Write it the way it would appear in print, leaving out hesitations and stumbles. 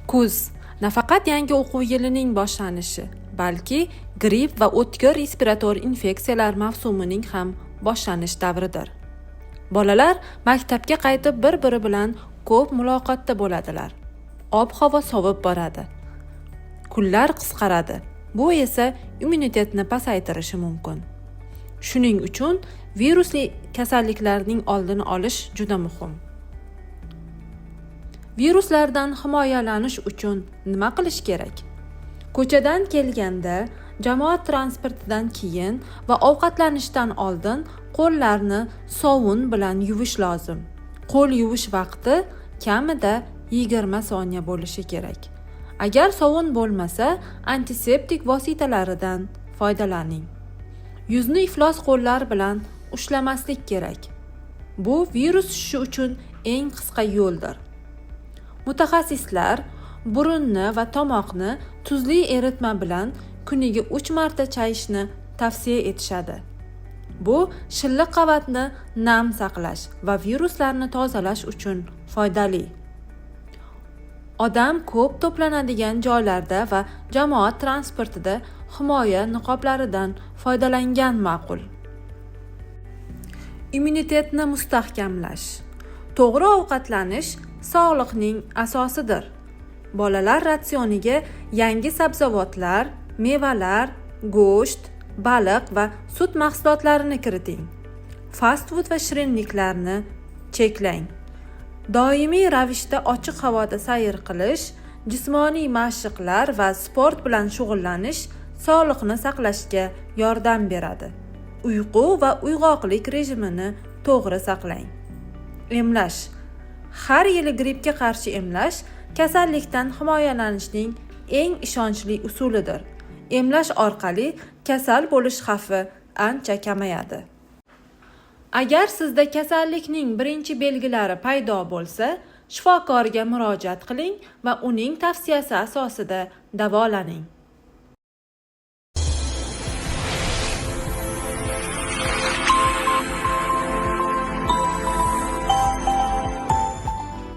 Kuz nafaqat yangi o'quv yilining boshlanishi, balki gripp va o'tkir respirator infeksiyalar mavsumining ham boshlanish davridir. Bolalar maktabga qaytib bir-biri bilan ko'p muloqotda bo'ladilar. Ob-havo sovib boradi. Kunlar qisqaradi. Bu esa immunitetni pasaytirishi mumkin. Shuning uchun virusli kasalliklarning oldini olish juda muhim. Viruslardan himoyalanish uchun nima qilish kerak? Ko'chadan kelganda, jamoat transportidan keyin va ovqatlanishdan oldin qo'llarni sovun bilan yuvish lozim. Qo'l yuvish vaqti kamida 20 soniya bo'lishi kerak. Agar sovun bo'lmasa, antiseptik vositalaridan foydalaning. Yuzni iflos qo'llar bilan ushlamaslik kerak. Bu virus tushishi uchun eng qisqa yo'ldir. Mutaxassislar burunni va tomoqni tuzli eritma bilan kuniga 3 marta chayishni tavsiya etishadi. Bu shilliq qavatni nam saqlash va viruslarni tozalash uchun foydali. Odam ko'p to'planadigan joylarda va jamoat transportida himoya niqoblaridan foydalangan ma'qul. Immunitetni mustahkamlash. To'g'ri ovqatlanish sog'liqning asosidir. Bolalar ratsioniga yangi sabzavotlar, mevalar, go'sht, baliq va sut mahsulotlarini kiriting. Fast food va shirinliklarni cheklang. Doimiy ravishda ochiq havoda sayr qilish, jismoniy mashqlar va sport bilan shug'ullanish sog'liqni saqlashga yordam beradi. Uyqu va uyg'oqlik rejimini to'g'ri saqlang. Emlash. Har yili grippga qarshi emlash kasallikdan himoyalanishning eng ishonchli usulidir. Emlash orqali kasal bo'lish xavfi ancha kamayadi. Agar sizda kasallikning birinchi belgilari paydo bo'lsa, shifokorga murojaat qiling va uning tavsiyasi asosida davolaning.